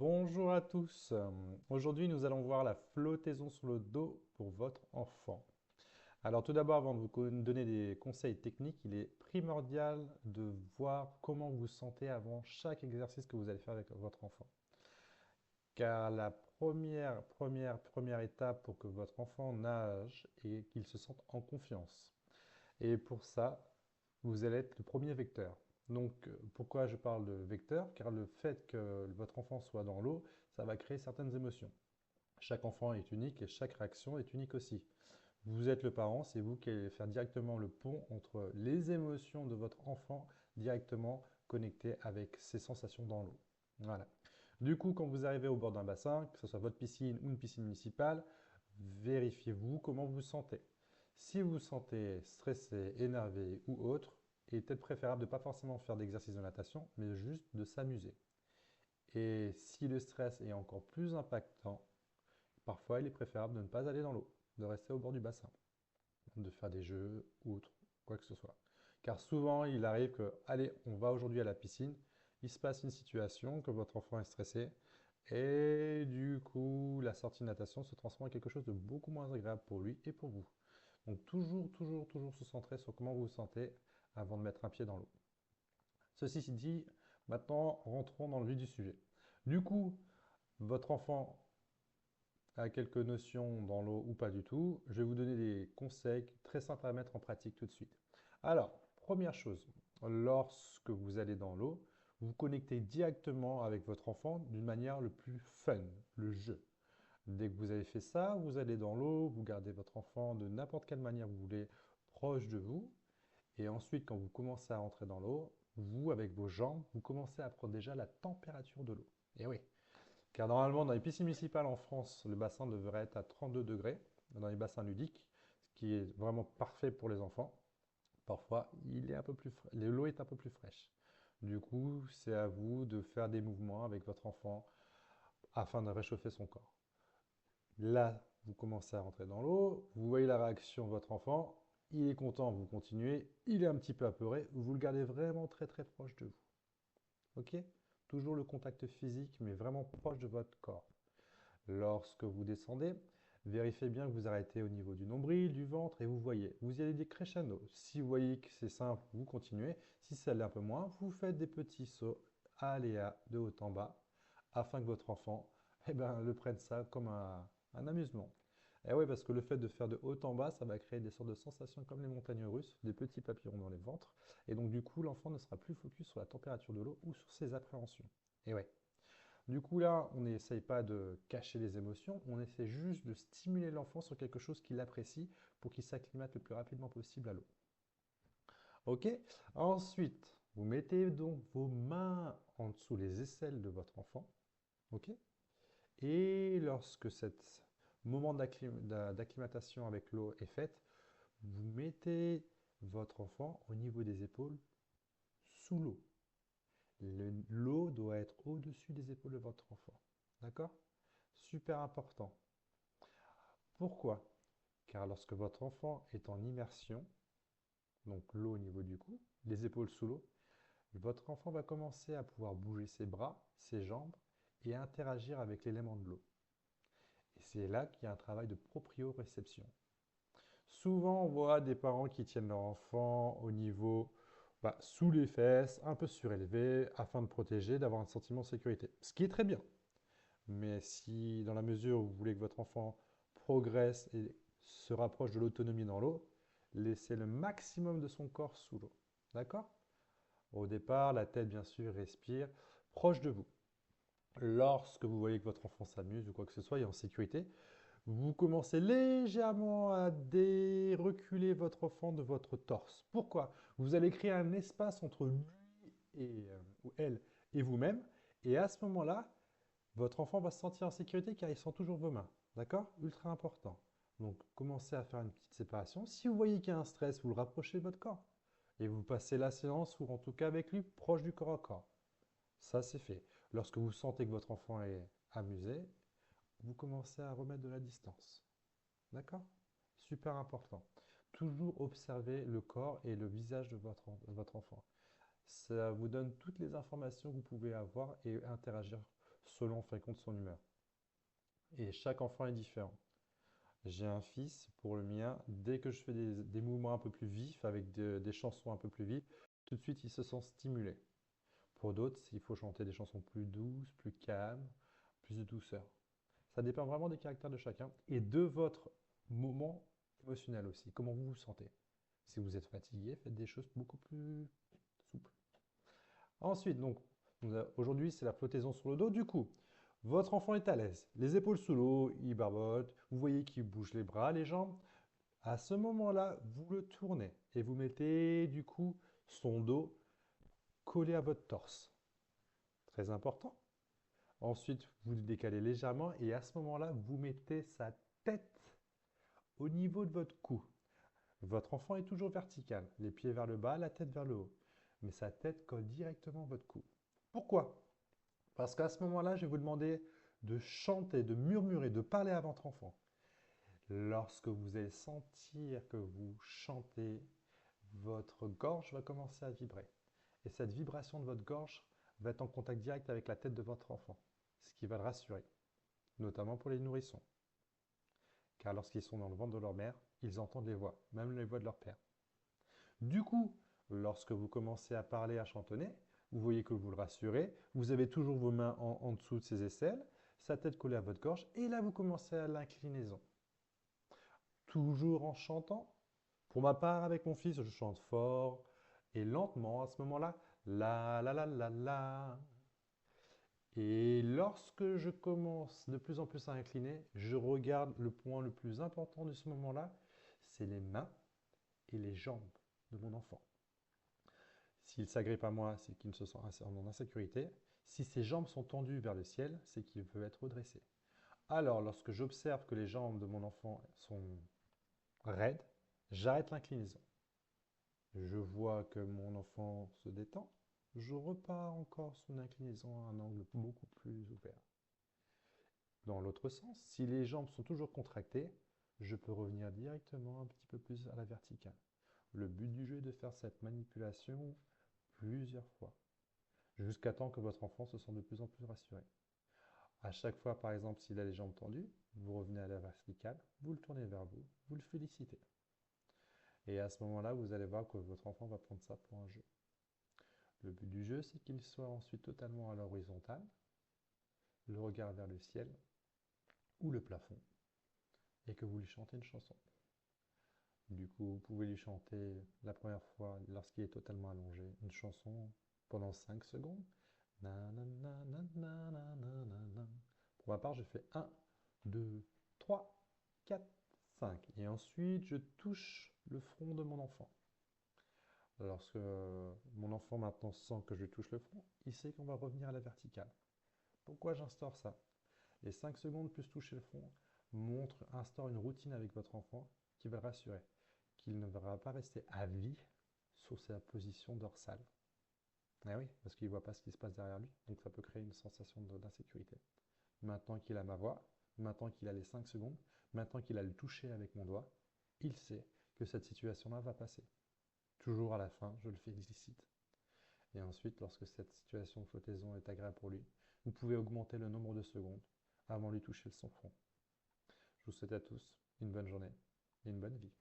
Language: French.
Bonjour à tous. Aujourd'hui, nous allons voir la flottaison sur le dos pour votre enfant. Alors tout d'abord, avant de vous donner des conseils techniques, il est primordial de voir comment vous vous sentez avant chaque exercice que vous allez faire avec votre enfant. Car la première étape pour que votre enfant nage est qu'il se sente en confiance. Et pour ça, vous allez être le premier vecteur. Donc, pourquoi je parle de vecteur? Car le fait que votre enfant soit dans l'eau, ça va créer certaines émotions. Chaque enfant est unique et chaque réaction est unique aussi. Vous êtes le parent, c'est vous qui allez faire directement le pont entre les émotions de votre enfant directement connectées avec ses sensations dans l'eau. Voilà. Du coup, quand vous arrivez au bord d'un bassin, que ce soit votre piscine ou une piscine municipale, vérifiez-vous comment vous vous sentez. Si vous vous sentez stressé, énervé ou autre, il est peut-être préférable de ne pas forcément faire d'exercice de natation, mais juste de s'amuser. Et si le stress est encore plus impactant, parfois il est préférable de ne pas aller dans l'eau, de rester au bord du bassin, de faire des jeux ou autre, quoi que ce soit. Car souvent il arrive que, allez, on va aujourd'hui à la piscine, il se passe une situation, que votre enfant est stressé, et du coup la sortie de natation se transforme en quelque chose de beaucoup moins agréable pour lui et pour vous. Donc toujours se centrer sur comment vous vous sentez avant de mettre un pied dans l'eau. Ceci dit, maintenant rentrons dans le vif du sujet. Du coup, votre enfant a quelques notions dans l'eau ou pas du tout. Je vais vous donner des conseils très simples à mettre en pratique tout de suite. Alors, première chose, lorsque vous allez dans l'eau, vous connectez directement avec votre enfant d'une manière le plus fun, le jeu. Dès que vous avez fait ça, vous allez dans l'eau, vous gardez votre enfant de n'importe quelle manière vous voulez proche de vous. Et ensuite, quand vous commencez à rentrer dans l'eau, vous, avec vos jambes, vous commencez à prendre déjà la température de l'eau. Et oui, car normalement, dans les piscines municipales en France, le bassin devrait être à 32 degrés, dans les bassins ludiques, ce qui est vraiment parfait pour les enfants. Parfois, l'eau est un peu plus fraîche. Du coup, c'est à vous de faire des mouvements avec votre enfant afin de réchauffer son corps. Là, vous commencez à rentrer dans l'eau, vous voyez la réaction de votre enfant, il est content, vous continuez, il est un petit peu apeuré, vous le gardez vraiment très proche de vous. Ok? Toujours le contact physique, mais vraiment proche de votre corps. Lorsque vous descendez, vérifiez bien que vous arrêtez au niveau du nombril, du ventre, et vous voyez. Vous y allez des crescendo. Si vous voyez que c'est simple, vous continuez. Si ça l'est un peu moins, vous faites des petits sauts aléa de haut en bas, afin que votre enfant le prenne ça comme un amusement. Et oui, parce que le fait de faire de haut en bas, ça va créer des sortes de sensations comme les montagnes russes, des petits papillons dans les ventres. Et donc du coup, l'enfant ne sera plus focus sur la température de l'eau ou sur ses appréhensions. Et ouais. Du coup, là, on n'essaye pas de cacher les émotions, on essaie juste de stimuler l'enfant sur quelque chose qu'il apprécie pour qu'il s'acclimate le plus rapidement possible à l'eau. Ok? Ensuite, vous mettez donc vos mains en dessous les aisselles de votre enfant. Ok? Et lorsque ce moment d'acclimatation avec l'eau est fait, vous mettez votre enfant au niveau des épaules sous l'eau. L'eau doit être au-dessus des épaules de votre enfant. D'accord? Super important. Pourquoi? Car lorsque votre enfant est en immersion, donc l'eau au niveau du cou, les épaules sous l'eau, votre enfant va commencer à pouvoir bouger ses bras, ses jambes et interagir avec l'élément de l'eau. Et c'est là qu'il y a un travail de proprioception. Souvent, on voit des parents qui tiennent leur enfant au niveau sous les fesses, un peu surélevé, afin de protéger, d'avoir un sentiment de sécurité. Ce qui est très bien. Mais si, dans la mesure où vous voulez que votre enfant progresse et se rapproche de l'autonomie dans l'eau, laissez le maximum de son corps sous l'eau. D'accord? Au départ, la tête, bien sûr, respire proche de vous. Lorsque vous voyez que votre enfant s'amuse ou quoi que ce soit, et en sécurité, vous commencez légèrement à reculer votre enfant de votre torse. Pourquoi? Vous allez créer un espace entre lui ou elle et vous-même. Et à ce moment-là, votre enfant va se sentir en sécurité car il sent toujours vos mains. D'accord? Ultra important. Donc, commencez à faire une petite séparation. Si vous voyez qu'il y a un stress, vous le rapprochez de votre corps. Et vous passez la séance, ou en tout cas avec lui, proche du corps à corps. Ça, c'est fait. Lorsque vous sentez que votre enfant est amusé, vous commencez à remettre de la distance. D'accord? Super important. Toujours observer le corps et le visage de votre enfant. Ça vous donne toutes les informations que vous pouvez avoir et interagir selon en fin de compte son humeur. Et chaque enfant est différent. J'ai un fils, pour le mien, dès que je fais des mouvements un peu plus vifs, avec des chansons un peu plus vives, tout de suite il se sent stimulé. Pour d'autres, il faut chanter des chansons plus douces, plus calmes, plus de douceur. Ça dépend vraiment des caractères de chacun et de votre moment émotionnel aussi, comment vous vous sentez. Si vous êtes fatigué, faites des choses beaucoup plus souples. Ensuite, donc, aujourd'hui, c'est la flottaison sur le dos. Du coup, votre enfant est à l'aise, les épaules sous l'eau, il barbote, vous voyez qu'il bouge les bras, les jambes. À ce moment-là, vous le tournez et vous mettez du coup son dos collé à votre torse. Très important. Ensuite, vous le décalez légèrement et à ce moment-là, vous mettez sa tête au niveau de votre cou. Votre enfant est toujours vertical, les pieds vers le bas, la tête vers le haut. Mais sa tête colle directement à votre cou. Pourquoi? Parce qu'à ce moment-là, je vais vous demander de chanter, de murmurer, de parler à votre enfant. Lorsque vous allez sentir que vous chantez, votre gorge va commencer à vibrer. Et cette vibration de votre gorge va être en contact direct avec la tête de votre enfant, ce qui va le rassurer, notamment pour les nourrissons. Car lorsqu'ils sont dans le ventre de leur mère, ils entendent les voix, même les voix de leur père. Du coup, lorsque vous commencez à parler, à chantonner, vous voyez que vous le rassurez, vous avez toujours vos mains en dessous de ses aisselles, sa tête collée à votre gorge, et là vous commencez à l'inclinaison. Toujours en chantant. Pour ma part, avec mon fils, je chante fort et lentement à ce moment-là. La la la la la. Et lorsque je commence de plus en plus à incliner, je regarde le point le plus important de ce moment-là, c'est les mains et les jambes de mon enfant. S'il s'agrippe à moi, c'est qu'il ne se sent en insécurité. Si ses jambes sont tendues vers le ciel, c'est qu'il veut être redressé. Alors, lorsque j'observe que les jambes de mon enfant sont raides, j'arrête l'inclinaison. Je vois que mon enfant se détend. Je repars encore son inclinaison à un angle beaucoup plus ouvert. Dans l'autre sens, si les jambes sont toujours contractées, je peux revenir directement un petit peu plus à la verticale. Le but du jeu est de faire cette manipulation plusieurs fois, jusqu'à temps que votre enfant se sente de plus en plus rassuré. À chaque fois, par exemple, s'il a les jambes tendues, vous revenez à la verticale, vous le tournez vers vous, vous le félicitez. Et à ce moment-là, vous allez voir que votre enfant va prendre ça pour un jeu. Le but du jeu, c'est qu'il soit ensuite totalement à l'horizontale, le regard vers le ciel ou le plafond, et que vous lui chantez une chanson. Du coup, vous pouvez lui chanter la première fois, lorsqu'il est totalement allongé, une chanson pendant 5 secondes. Na, na, na, na, na, na, na, na. Pour ma part, je fais 1, 2, 3, 4, 5. Et ensuite, je touche le front de mon enfant. Lorsque mon enfant maintenant sent que je lui touche le front, il sait qu'on va revenir à la verticale. Pourquoi j'instaure ça? Les 5 secondes plus toucher le front instaure une routine avec votre enfant qui va le rassurer, qu'il ne va pas rester à vie sur sa position dorsale. Eh oui, parce qu'il ne voit pas ce qui se passe derrière lui, donc ça peut créer une sensation d'insécurité. Maintenant qu'il a ma voix, maintenant qu'il a les 5 secondes, maintenant qu'il a le toucher avec mon doigt, il sait que cette situation-là va passer. Toujours à la fin, je le félicite. Et ensuite, lorsque cette situation de flottaison est agréable pour lui, vous pouvez augmenter le nombre de secondes avant de lui toucher son front. Je vous souhaite à tous une bonne journée et une bonne vie.